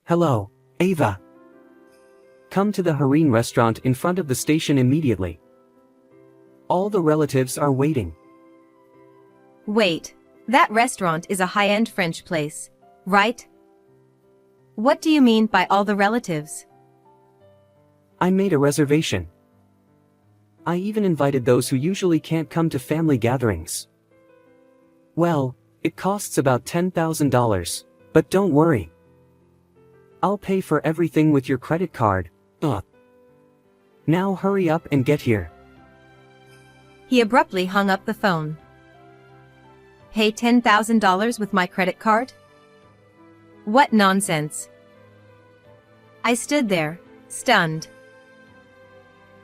Hello, Ava. Come to the Hareen restaurant in front of the station immediately. All the relatives are waiting. Wait, that restaurant is a high-end French place, right? What do you mean by all the relatives? I made a reservation. I even invited those who usually can't come to family gatherings. Well, it costs about $10,000, but don't worry. I'll pay for everything with your credit card. Now hurry up and get here. He abruptly hung up the phone. Pay $10,000 with my credit card? What nonsense. I stood there, stunned.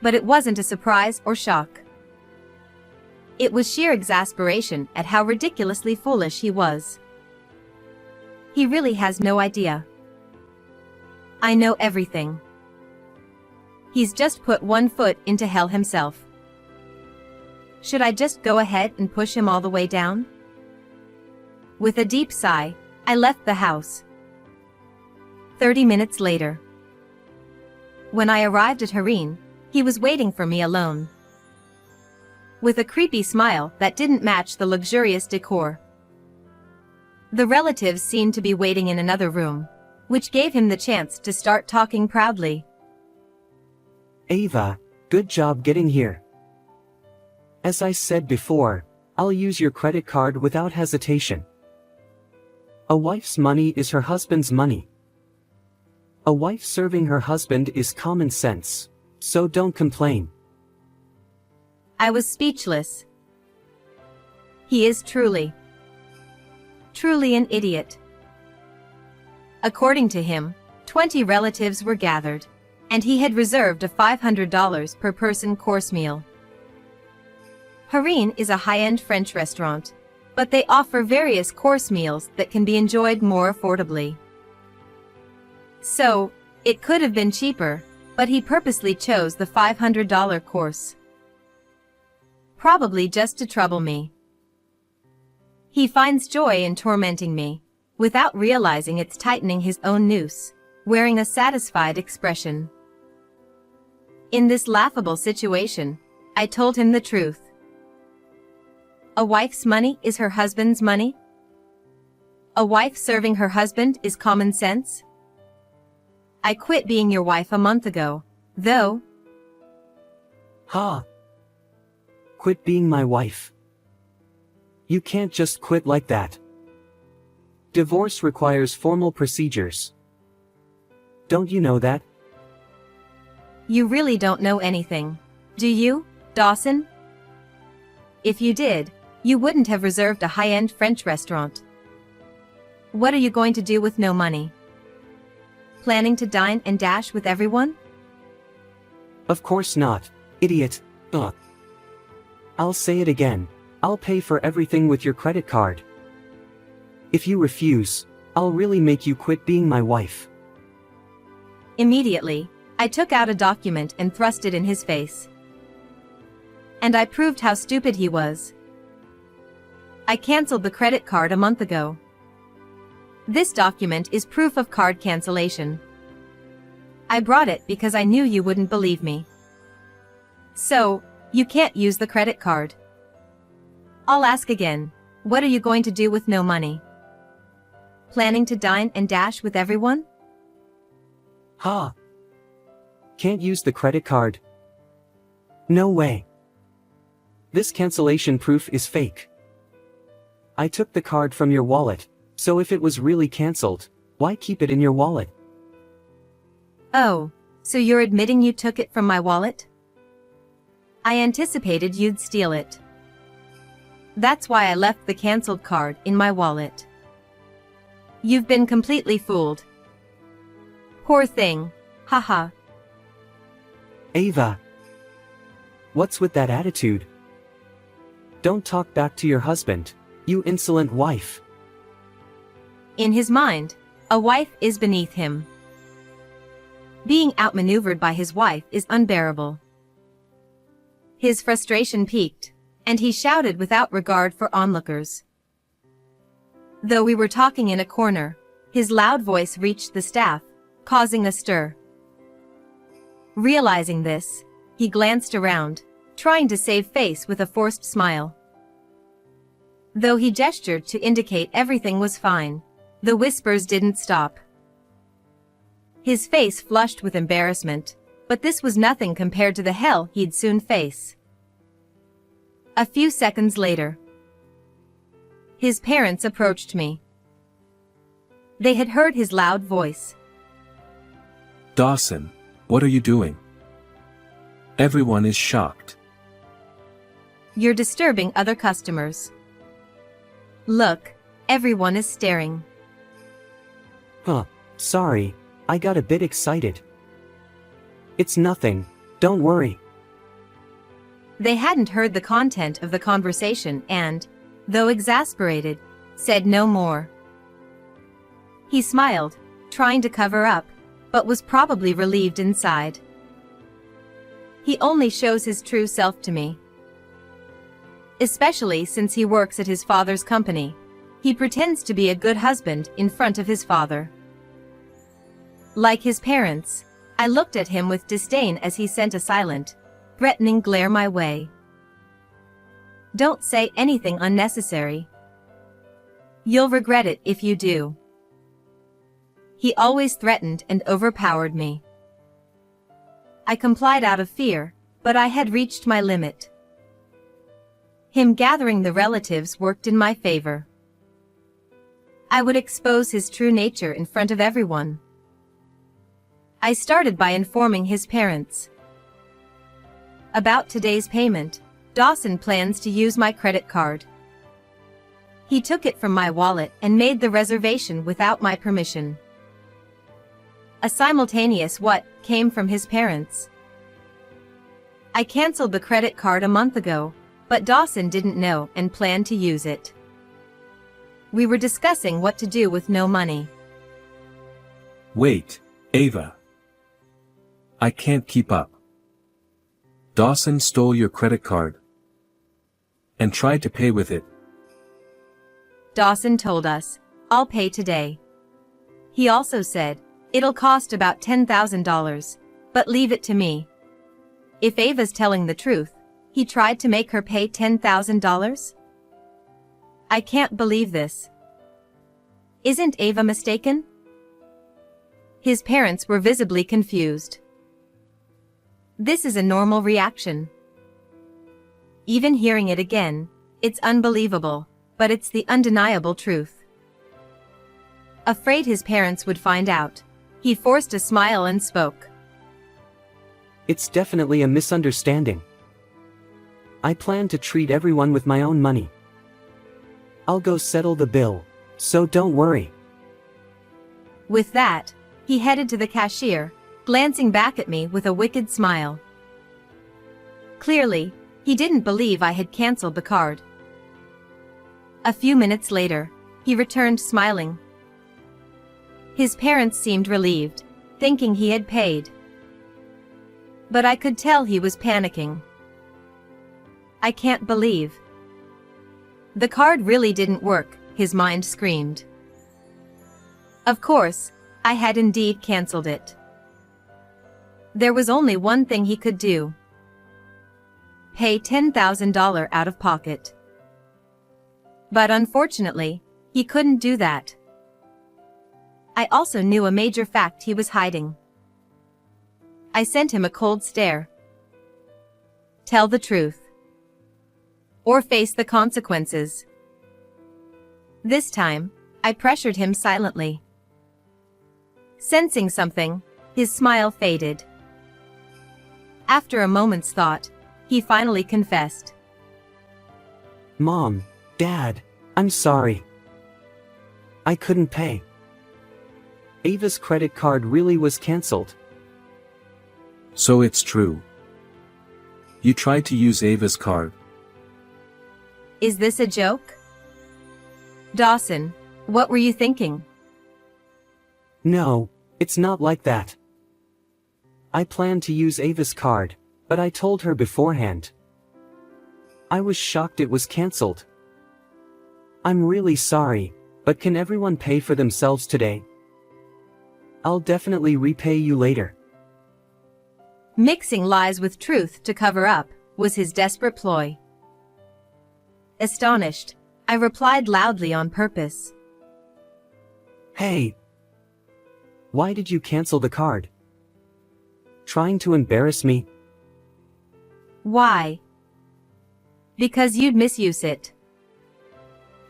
But it wasn't a surprise or shock. It was sheer exasperation at how ridiculously foolish he was. He really has no idea. I know everything. He's just put one foot into hell himself. Should I just go ahead and push him all the way down? With a deep sigh, I left the house. 30 minutes later. When I arrived at Hareen, he was waiting for me alone. With a creepy smile that didn't match the luxurious decor. The relatives seemed to be waiting in another room, which gave him the chance to start talking proudly. Ava, good job getting here. As I said before, I'll use your credit card without hesitation. A wife's money is her husband's money. A wife serving her husband is common sense, so don't complain. I was speechless. He is truly an idiot. According to him, 20 relatives were gathered, and he had reserved a $500 per person course meal. Hareen is a high-end French restaurant, but they offer various course meals that can be enjoyed more affordably. So, it could have been cheaper, but he purposely chose the $500 course. Probably just to trouble me. He finds joy in tormenting me, without realizing it's tightening his own noose, wearing a satisfied expression. In this laughable situation, I told him the truth. A wife's money is her husband's money? A wife serving her husband is common sense? I quit being your wife a month ago, though. Ha! Quit being my wife. You can't just quit like that. Divorce requires formal procedures. Don't you know that? You really don't know anything, do you, Dawson? If you did, you wouldn't have reserved a high-end French restaurant. What are you going to do with no money? Planning to dine and dash with everyone? Of course not, idiot. I'll say it again, I'll pay for everything with your credit card. If you refuse, I'll really make you quit being my wife. Immediately, I took out a document and thrust it in his face. And I proved how stupid he was. I canceled the credit card a month ago. This document is proof of card cancellation. I brought it because I knew you wouldn't believe me. So, you can't use the credit card. I'll ask again, what are you going to do with no money? Planning to dine and dash with everyone? Ha! Can't use the credit card? No way. This cancellation proof is fake. I took the card from your wallet, so if it was really cancelled, why keep it in your wallet? Oh, so you're admitting you took it from my wallet? I anticipated you'd steal it. That's why I left the cancelled card in my wallet. You've been completely fooled. Poor thing, haha. Ava! What's with that attitude? Don't talk back to your husband, you insolent wife. In his mind, a wife is beneath him. Being outmaneuvered by his wife is unbearable. His frustration peaked, and he shouted without regard for onlookers. Though we were talking in a corner, his loud voice reached the staff, causing a stir. Realizing this, he glanced around, trying to save face with a forced smile. Though he gestured to indicate everything was fine, the whispers didn't stop. His face flushed with embarrassment, but this was nothing compared to the hell he'd soon face. A few seconds later, his parents approached me. They had heard his loud voice. Dawson, what are you doing? Everyone is shocked. You're disturbing other customers. Look, everyone is staring. Sorry, I got a bit excited. It's nothing, don't worry. They hadn't heard the content of the conversation and, though exasperated, said no more. He smiled, trying to cover up, but was probably relieved inside. He only shows his true self to me. Especially since he works at his father's company. He pretends to be a good husband in front of his father. Like his parents, I looked at him with disdain as he sent a silent, threatening glare my way. Don't say anything unnecessary. You'll regret it if you do. He always threatened and overpowered me. I complied out of fear, but I had reached my limit. Him gathering the relatives worked in my favor. I would expose his true nature in front of everyone. I started by informing his parents. About today's payment, Dawson plans to use my credit card. He took it from my wallet and made the reservation without my permission. A simultaneous what came from his parents. I canceled the credit card a month ago, but Dawson didn't know and planned to use it. We were discussing what to do with no money. Wait, Ava. I can't keep up. Dawson stole your credit card and tried to pay with it. Dawson told us, I'll pay today. He also said, it'll cost about $10,000, but leave it to me. If Ava's telling the truth, he tried to make her pay $10,000? I can't believe this. Isn't Ava mistaken? His parents were visibly confused. This is a normal reaction. Even hearing it again, it's unbelievable, but it's the undeniable truth. Afraid his parents would find out, he forced a smile and spoke. It's definitely a misunderstanding. I plan to treat everyone with my own money. I'll go settle the bill, so don't worry. With that, he headed to the cashier, glancing back at me with a wicked smile. Clearly, he didn't believe I had canceled the card. A few minutes later, he returned smiling. His parents seemed relieved, thinking he had paid. But I could tell he was panicking. I can't believe. The card really didn't work, his mind screamed. Of course, I had indeed canceled it. There was only one thing he could do. Pay $10,000 out of pocket. But unfortunately, he couldn't do that. I also knew a major fact he was hiding. I sent him a cold stare. Tell the truth. Or face the consequences. This time, I pressured him silently. Sensing something, his smile faded. After a moment's thought, he finally confessed. Mom, Dad, I'm sorry. I couldn't pay. Ava's credit card really was canceled. So it's true. You tried to use Ava's card. Is this a joke? Dawson, what were you thinking? No, it's not like that. I planned to use Ava's card, but I told her beforehand. I was shocked it was canceled. I'm really sorry, but can everyone pay for themselves today? I'll definitely repay you later. Mixing lies with truth to cover up was his desperate ploy. Astonished, I replied loudly on purpose. Hey! Why did you cancel the card? Trying to embarrass me? Why? Because you'd misuse it.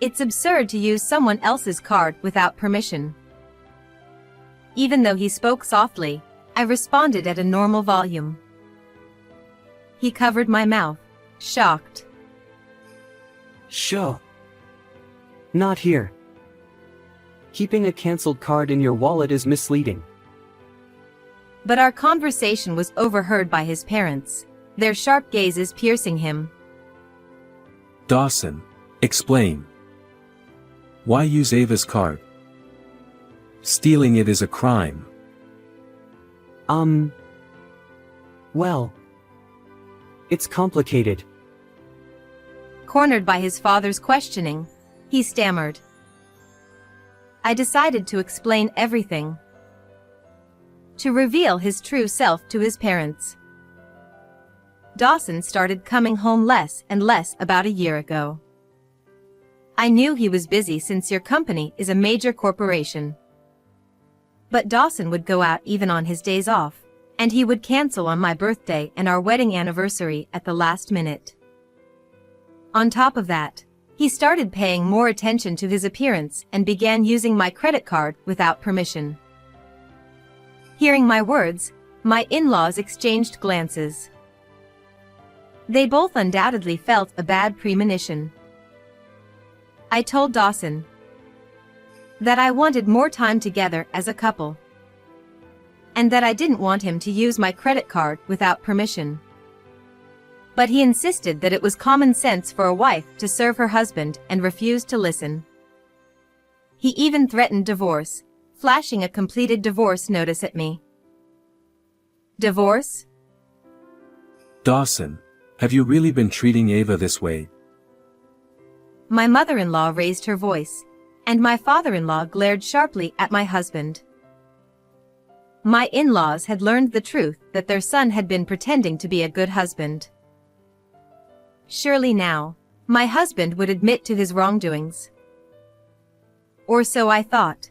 It's absurd to use someone else's card without permission. Even though he spoke softly, I responded at a normal volume. He covered my mouth, shocked. Sure. Not here. Keeping a cancelled card in your wallet is misleading. But our conversation was overheard by his parents, their sharp gazes piercing him. Dawson, explain. Why use Ava's card? Stealing it is a crime. Well, it's complicated. Cornered by his father's questioning, he stammered. I decided to explain everything. To reveal his true self to his parents. Dawson started coming home less and less about a year ago. I knew he was busy since your company is a major corporation. But Dawson would go out even on his days off, and he would cancel on my birthday and our wedding anniversary at the last minute. On top of that, he started paying more attention to his appearance and began using my credit card without permission. Hearing my words, my in-laws exchanged glances. They both undoubtedly felt a bad premonition. I told Dawson that I wanted more time together as a couple, and that I didn't want him to use my credit card without permission. But he insisted that it was common sense for a wife to serve her husband and refused to listen. He even threatened divorce, flashing a completed divorce notice at me. Divorce? Dawson, have you really been treating Ava this way? My mother-in-law raised her voice, and my father-in-law glared sharply at my husband. My in-laws had learned the truth that their son had been pretending to be a good husband. Surely now, my husband would admit to his wrongdoings. Or so I thought.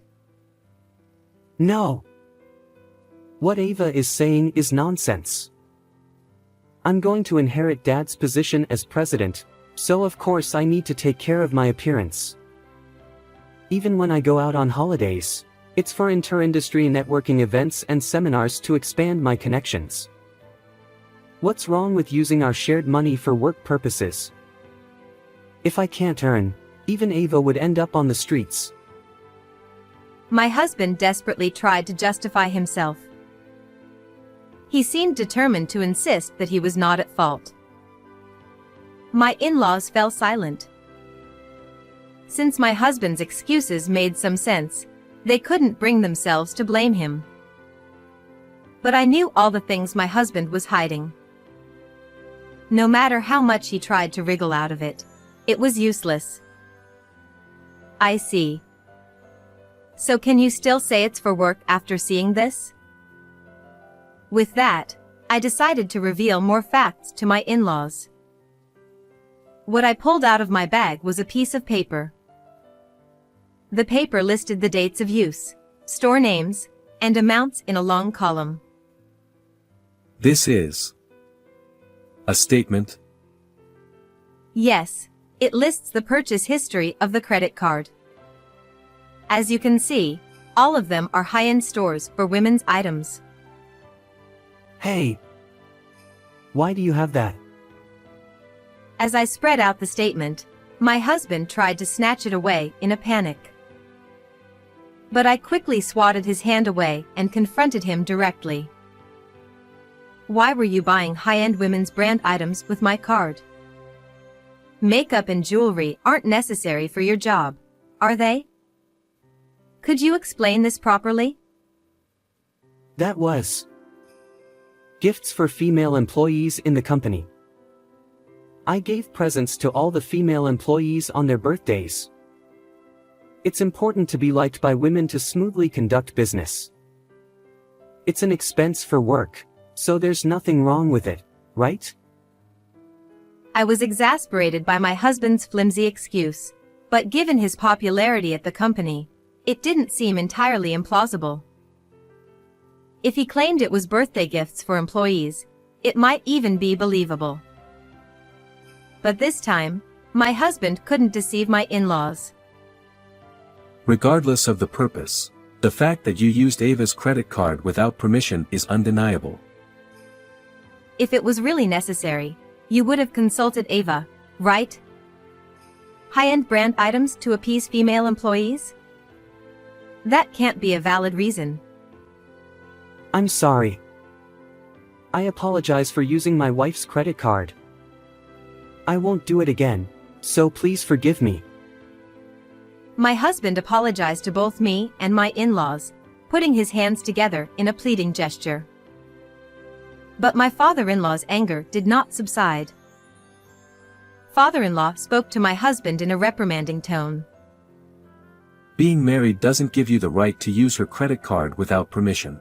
No. What Ava is saying is nonsense. I'm going to inherit Dad's position as president, so of course I need to take care of my appearance. Even when I go out on holidays, it's for inter-industry networking events and seminars to expand my connections. What's wrong with using our shared money for work purposes? If I can't earn, even Ava would end up on the streets. My husband desperately tried to justify himself. He seemed determined to insist that he was not at fault. My in-laws fell silent. Since my husband's excuses made some sense, they couldn't bring themselves to blame him. But I knew all the things my husband was hiding. No matter how much he tried to wriggle out of it, it was useless. I see. So can you still say it's for work after seeing this? With that, I decided to reveal more facts to my in-laws. What I pulled out of my bag was a piece of paper. The paper listed the dates of use, store names, and amounts in a long column. This is a statement. Yes, it lists the purchase history of the credit card. As you can see, all of them are high-end stores for women's items. Hey! Why do you have that? As I spread out the statement, my husband tried to snatch it away in a panic. But I quickly swatted his hand away and confronted him directly. Why were you buying high-end women's brand items with my card? Makeup and jewelry aren't necessary for your job, are they? Could you explain this properly? That was gifts for female employees in the company. I gave presents to all the female employees on their birthdays. It's important to be liked by women to smoothly conduct business. It's an expense for work, so there's nothing wrong with it, right? I was exasperated by my husband's flimsy excuse, but given his popularity at the company, it didn't seem entirely implausible. If he claimed it was birthday gifts for employees, it might even be believable. But this time, my husband couldn't deceive my in-laws. Regardless of the purpose, the fact that you used Ava's credit card without permission is undeniable. If it was really necessary, you would have consulted Ava, right? High-end brand items to appease female employees? That can't be a valid reason. I'm sorry. I apologize for using my wife's credit card. I won't do it again, so please forgive me. My husband apologized to both me and my in-laws, putting his hands together in a pleading gesture. But my father-in-law's anger did not subside. Father-in-law spoke to my husband in a reprimanding tone. Being married doesn't give you the right to use her credit card without permission.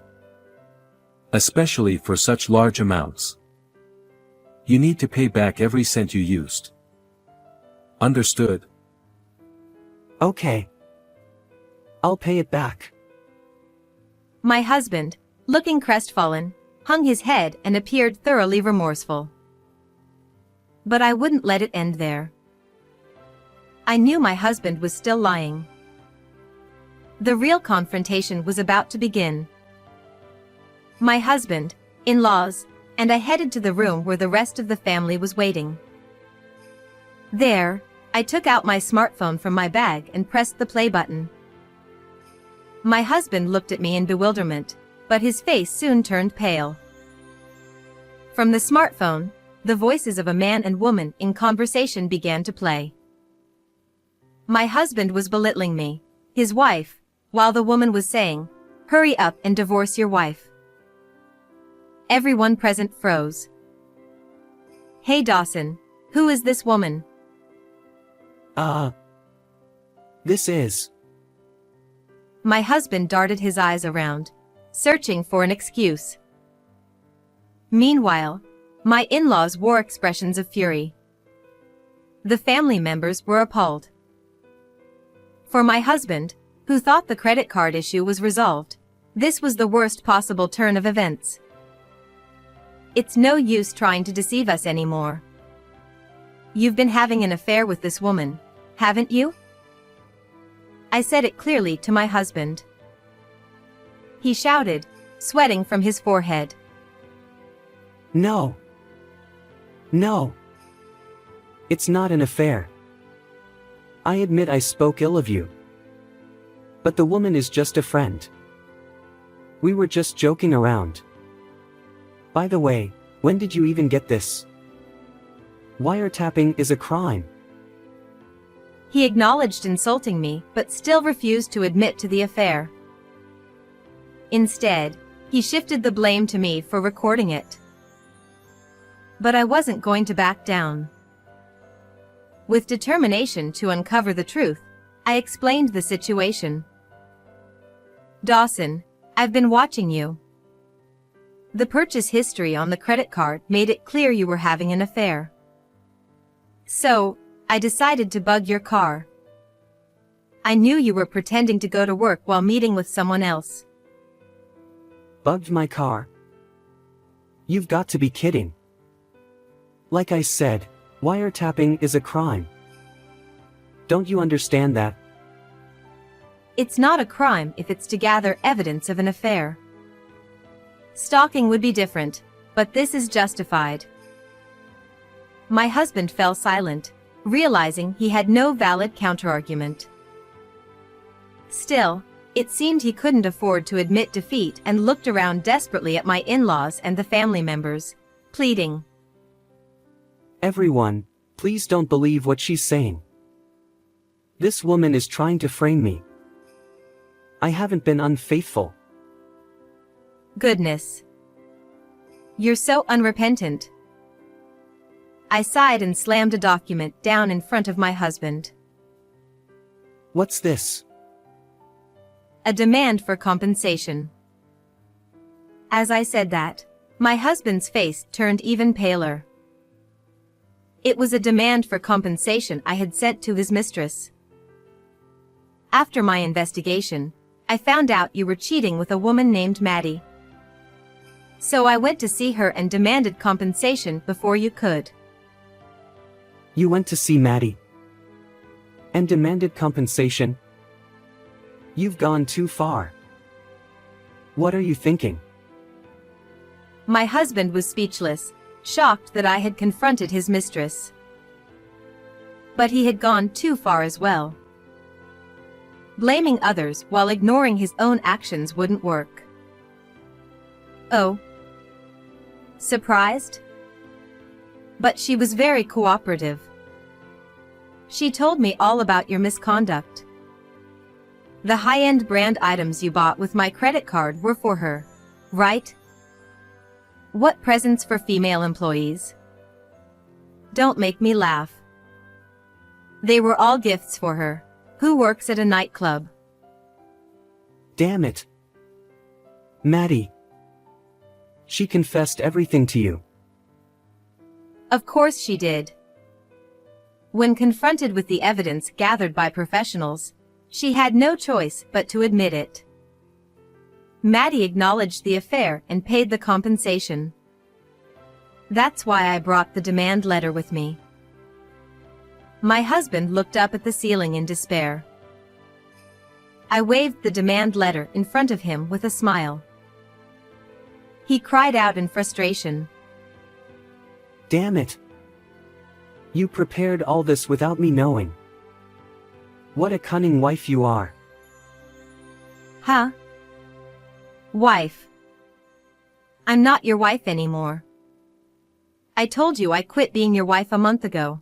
Especially for such large amounts. You need to pay back every cent you used. Understood? Okay. I'll pay it back. My husband, looking crestfallen, hung his head and appeared thoroughly remorseful. But I wouldn't let it end there. I knew my husband was still lying. The real confrontation was about to begin. My husband, in-laws, and I headed to the room where the rest of the family was waiting. There, I took out my smartphone from my bag and pressed the play button. My husband looked at me in bewilderment, but his face soon turned pale. From the smartphone, the voices of a man and woman in conversation began to play. My husband was belittling me, his wife, while the woman was saying, "Hurry up and divorce your wife." Everyone present froze. "Hey Dawson, who is this woman?" This is... My husband darted his eyes around, searching for an excuse. Meanwhile, my in-laws wore expressions of fury. The family members were appalled. For my husband, who thought the credit card issue was resolved, this was the worst possible turn of events. It's no use trying to deceive us anymore. You've been having an affair with this woman, haven't you? I said it clearly to my husband. He shouted, sweating from his forehead. No. No. It's not an affair. I admit I spoke ill of you. But the woman is just a friend. We were just joking around. By the way, when did you even get this? Wiretapping is a crime. He acknowledged insulting me, but still refused to admit to the affair. Instead, he shifted the blame to me for recording it. But I wasn't going to back down. With determination to uncover the truth, I explained the situation. "Dawson, I've been watching you. The purchase history on the credit card made it clear you were having an affair. So, I decided to bug your car. I knew you were pretending to go to work while meeting with someone else." Bugged my car? You've got to be kidding. Like I said, wiretapping is a crime. Don't you understand that? It's not a crime if it's to gather evidence of an affair. Stalking would be different, but this is justified. My husband fell silent, realizing he had no valid counterargument. Still, it seemed he couldn't afford to admit defeat and looked around desperately at my in-laws and the family members, pleading. Everyone, please don't believe what she's saying. This woman is trying to frame me. I haven't been unfaithful. Goodness. You're so unrepentant. I sighed and slammed a document down in front of my husband. What's this? A demand for compensation. As I said that, my husband's face turned even paler. It was a demand for compensation I had sent to his mistress. After my investigation, I found out you were cheating with a woman named Maddie. So I went to see her and demanded compensation before you could. You went to see Maddie and demanded compensation? You've gone too far. What are you thinking? My husband was speechless, shocked that I had confronted his mistress. But he had gone too far as well. Blaming others while ignoring his own actions wouldn't work. Oh. Surprised? But she was very cooperative. She told me all about your misconduct. The high-end brand items you bought with my credit card were for her, right? What presents for female employees? Don't make me laugh. They were all gifts for her, who works at a nightclub. Damn it. Maddie. She confessed everything to you. Of course she did. When confronted with the evidence gathered by professionals, she had no choice but to admit it. Maddie acknowledged the affair and paid the compensation. That's why I brought the demand letter with me. My husband looked up at the ceiling in despair. I waved the demand letter in front of him with a smile. He cried out in frustration. Damn it. You prepared all this without me knowing. What a cunning wife you are. Huh? Wife. I'm not your wife anymore. I told you I quit being your wife a month ago.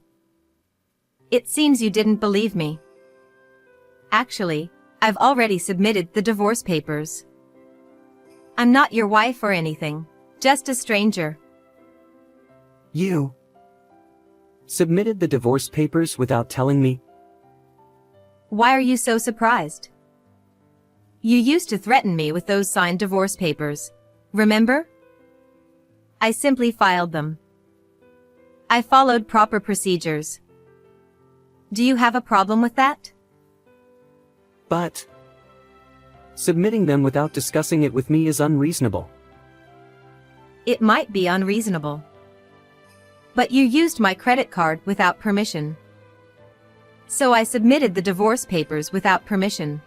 It seems you didn't believe me. Actually, I've already submitted the divorce papers. I'm not your wife or anything, just a stranger. You submitted the divorce papers without telling me? Why are you so surprised? You used to threaten me with those signed divorce papers, remember? I simply filed them. I followed proper procedures. Do you have a problem with that? But submitting them without discussing it with me is unreasonable. It might be unreasonable. But you used my credit card without permission. So I submitted the divorce papers without permission.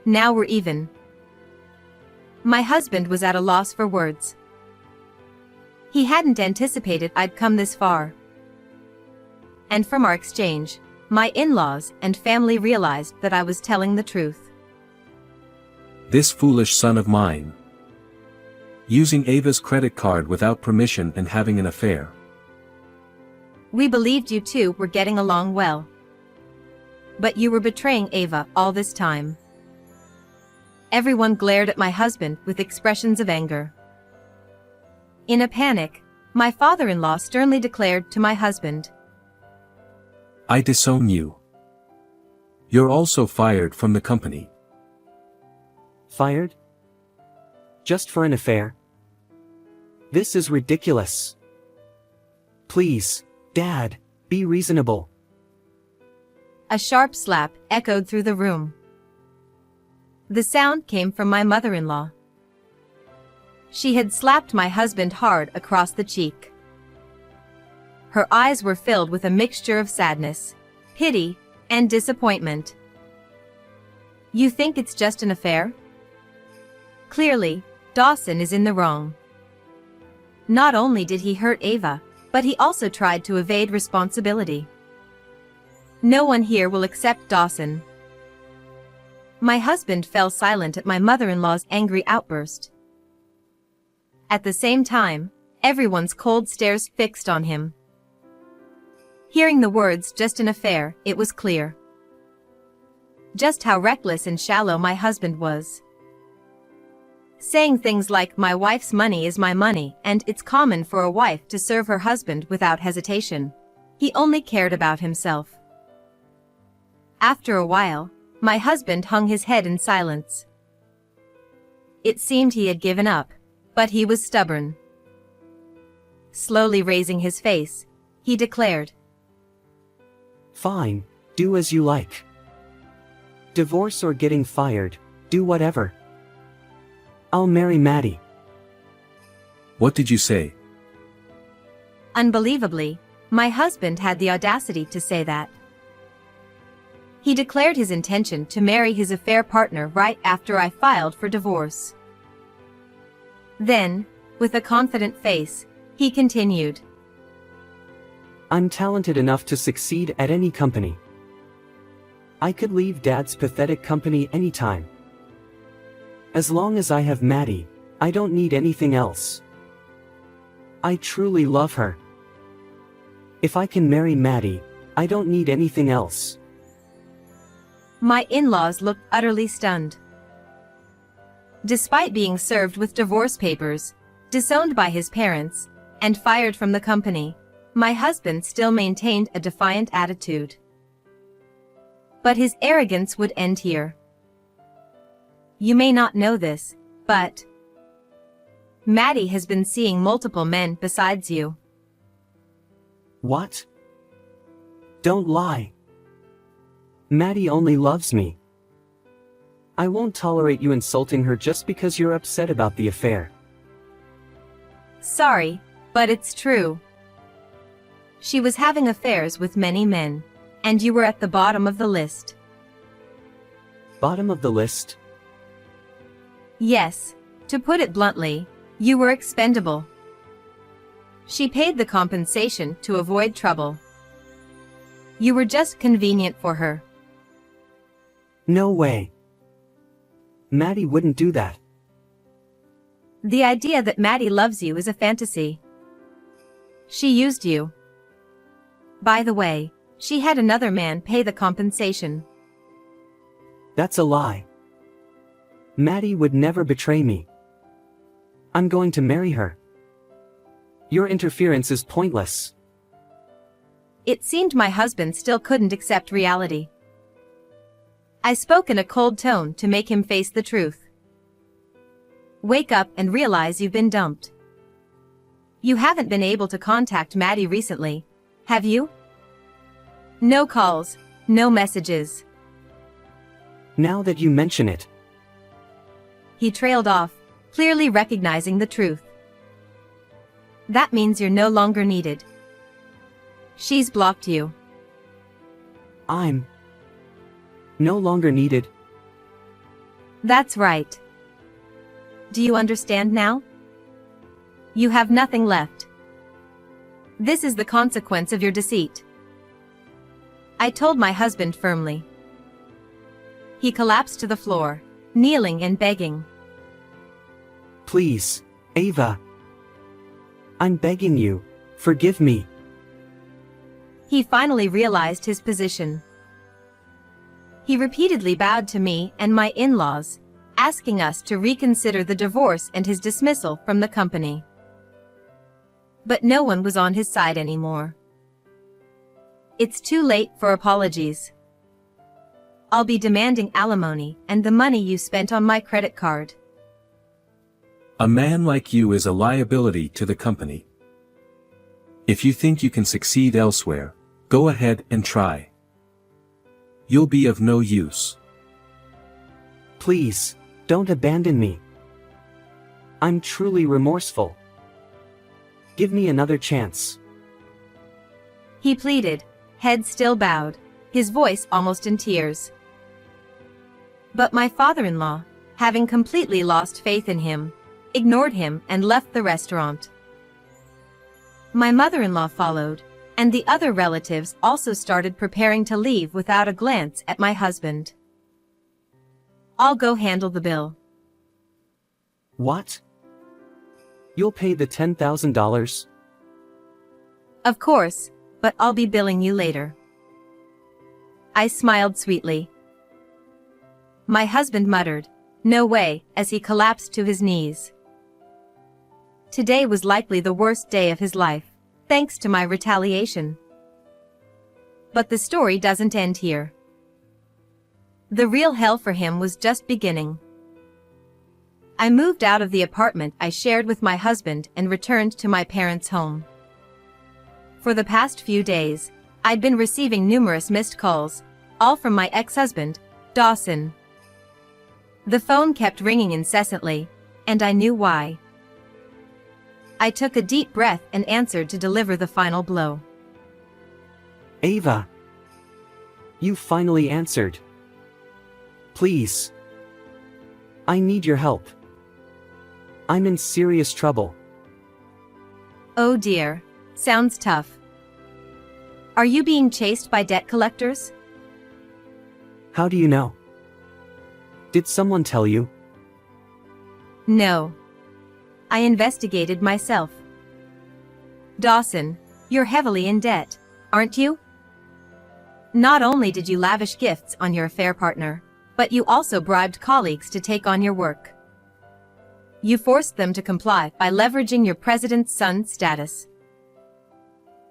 Now we're even. My husband was at a loss for words. He hadn't anticipated I'd come this far. And from our exchange, my in-laws and family realized that I was telling the truth. This foolish son of mine. Using Ava's credit card without permission and having an affair. We believed you two were getting along well. But you were betraying Ava all this time. Everyone glared at my husband with expressions of anger. In a panic, my father-in-law sternly declared to my husband, I disown you. You're also fired from the company. Fired? Just for an affair? This is ridiculous. Please, Dad, be reasonable. A sharp slap echoed through the room. The sound came from my mother-in-law. She had slapped my husband hard across the cheek. Her eyes were filled with a mixture of sadness, pity, and disappointment. You think it's just an affair? Clearly, Dawson is in the wrong. Not only did he hurt Ava, but he also tried to evade responsibility. No one here will accept Dawson. My husband fell silent at my mother-in-law's angry outburst. At the same time, everyone's cold stares fixed on him. Hearing the words just an affair, it was clear just how reckless and shallow my husband was. Saying things like my wife's money is my money and it's common for a wife to serve her husband without hesitation. He only cared about himself. After a while, my husband hung his head in silence. It seemed he had given up, but he was stubborn. Slowly raising his face, he declared, Fine, do as you like. Divorce or getting fired, do whatever. I'll marry Maddie. What did you say? Unbelievably, my husband had the audacity to say that. He declared his intention to marry his affair partner right after I filed for divorce. Then, with a confident face, he continued, I'm talented enough to succeed at any company. I could leave Dad's pathetic company anytime. As long as I have Maddie, I don't need anything else. I truly love her. If I can marry Maddie, I don't need anything else. My in-laws looked utterly stunned. Despite being served with divorce papers, disowned by his parents, and fired from the company, my husband still maintained a defiant attitude. But his arrogance would end here. You may not know this, but Maddie has been seeing multiple men besides you. What? Don't lie. Maddie only loves me. I won't tolerate you insulting her just because you're upset about the affair. Sorry, but it's true. She was having affairs with many men, and you were at the bottom of the list. Bottom of the list? Yes, to put it bluntly, you were expendable. She paid the compensation to avoid trouble. You were just convenient for her. No way. Maddie wouldn't do that. The idea that Maddie loves you is a fantasy. She used you. By the way, she had another man pay the compensation. That's a lie. Maddie would never betray me. I'm going to marry her. Your interference is pointless. It seemed my husband still couldn't accept reality. I spoke in a cold tone to make him face the truth. Wake up and realize you've been dumped. You haven't been able to contact Maddie recently, have you? No calls, no messages. Now that you mention it. He trailed off, clearly recognizing the truth. That means you're no longer needed. She's blocked you. I'm no longer needed. That's right. Do you understand now? You have nothing left. This is the consequence of your deceit. I told my husband firmly. He collapsed to the floor, kneeling and begging. Please, Ava. I'm begging you, forgive me. He finally realized his position. He repeatedly bowed to me and my in-laws, asking us to reconsider the divorce and his dismissal from the company. But no one was on his side anymore. It's too late for apologies. I'll be demanding alimony and the money you spent on my credit card. A man like you is a liability to the company. If you think you can succeed elsewhere, go ahead and try. You'll be of no use. Please, don't abandon me. I'm truly remorseful. Give me another chance. He pleaded, head still bowed, his voice almost in tears. But my father-in-law, having completely lost faith in him, ignored him and left the restaurant. My mother-in-law followed, and the other relatives also started preparing to leave without a glance at my husband. I'll go handle the bill. What? You'll pay the $10,000? Of course, but I'll be billing you later. I smiled sweetly. My husband muttered, "No way," as he collapsed to his knees. Today was likely the worst day of his life, thanks to my retaliation. But the story doesn't end here. The real hell for him was just beginning. I moved out of the apartment I shared with my husband and returned to my parents' home. For the past few days, I'd been receiving numerous missed calls, all from my ex-husband, Dawson. The phone kept ringing incessantly, and I knew why. I took a deep breath and answered to deliver the final blow. Ava. You finally answered. Please. I need your help. I'm in serious trouble. Oh dear, sounds tough. Are you being chased by debt collectors? How do you know? Did someone tell you? No. I investigated myself. Dawson, you're heavily in debt, aren't you? Not only did you lavish gifts on your affair partner, but you also bribed colleagues to take on your work. You forced them to comply by leveraging your president's son status,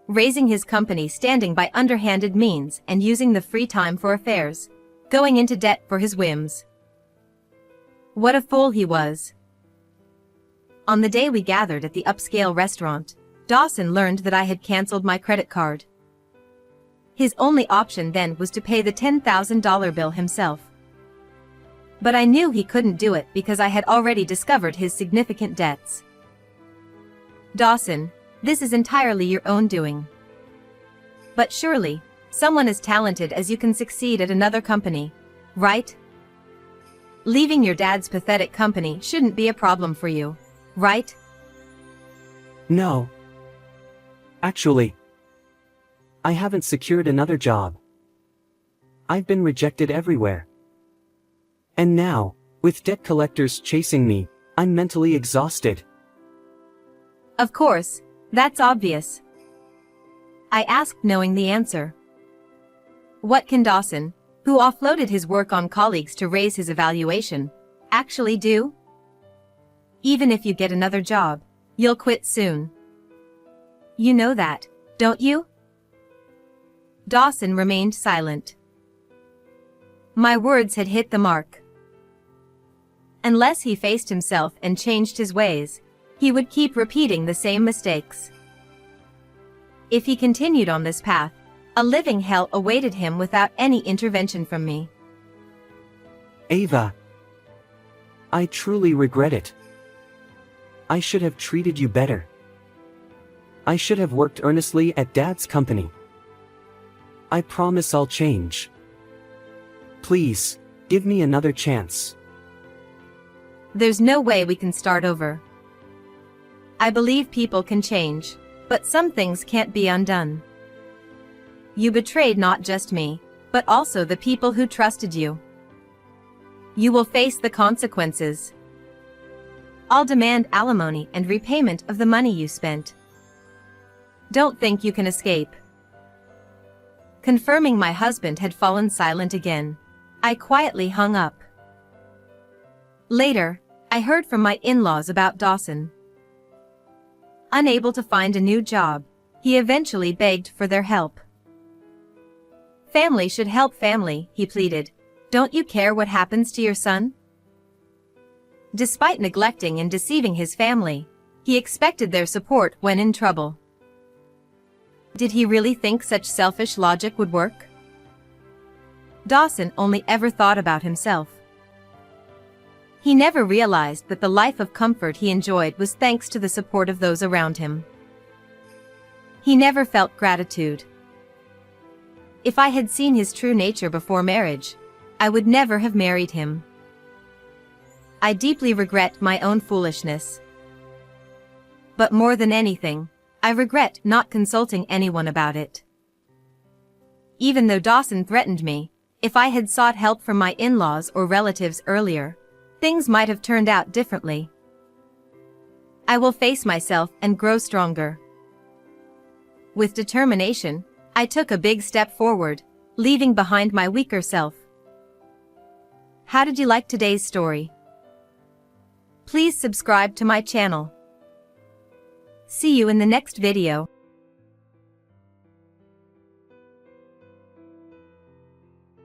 raising his company standing by underhanded means and using the free time for affairs, going into debt for his whims. What a fool he was. On the day we gathered at the upscale restaurant, Dawson learned that I had canceled my credit card. His only option then was to pay the $10,000 bill himself. But I knew he couldn't do it because I had already discovered his significant debts. Dawson, this is entirely your own doing. But surely, someone as talented as you can succeed at another company, right? Leaving your dad's pathetic company shouldn't be a problem for you, right? No. Actually, I haven't secured another job. I've been rejected everywhere. And now, with debt collectors chasing me, I'm mentally exhausted. Of course, that's obvious. I asked knowing the answer. What can Dawson, who offloaded his work on colleagues to raise his evaluation, actually do? Even if you get another job, you'll quit soon. You know that, don't you? Dawson remained silent. My words had hit the mark. Unless he faced himself and changed his ways, he would keep repeating the same mistakes. If he continued on this path, a living hell awaited him without any intervention from me. Ava. I truly regret it. I should have treated you better. I should have worked earnestly at Dad's company. I promise I'll change. Please, give me another chance. There's no way we can start over. I believe people can change, but some things can't be undone. You betrayed not just me, but also the people who trusted you. You will face the consequences. I'll demand alimony and repayment of the money you spent. Don't think you can escape. Confirming my husband had fallen silent again, I quietly hung up. Later, I heard from my in-laws about Dawson. Unable to find a new job, he eventually begged for their help. Family should help family, he pleaded. Don't you care what happens to your son? Despite neglecting and deceiving his family, he expected their support when in trouble. Did he really think such selfish logic would work? Dawson only ever thought about himself. He never realized that the life of comfort he enjoyed was thanks to the support of those around him. He never felt gratitude. If I had seen his true nature before marriage, I would never have married him. I deeply regret my own foolishness. But more than anything, I regret not consulting anyone about it. Even though Dawson threatened me, if I had sought help from my in-laws or relatives earlier, things might have turned out differently. I will face myself and grow stronger. With determination, I took a big step forward, leaving behind my weaker self. How did you like today's story? Please subscribe to my channel. See you in the next video.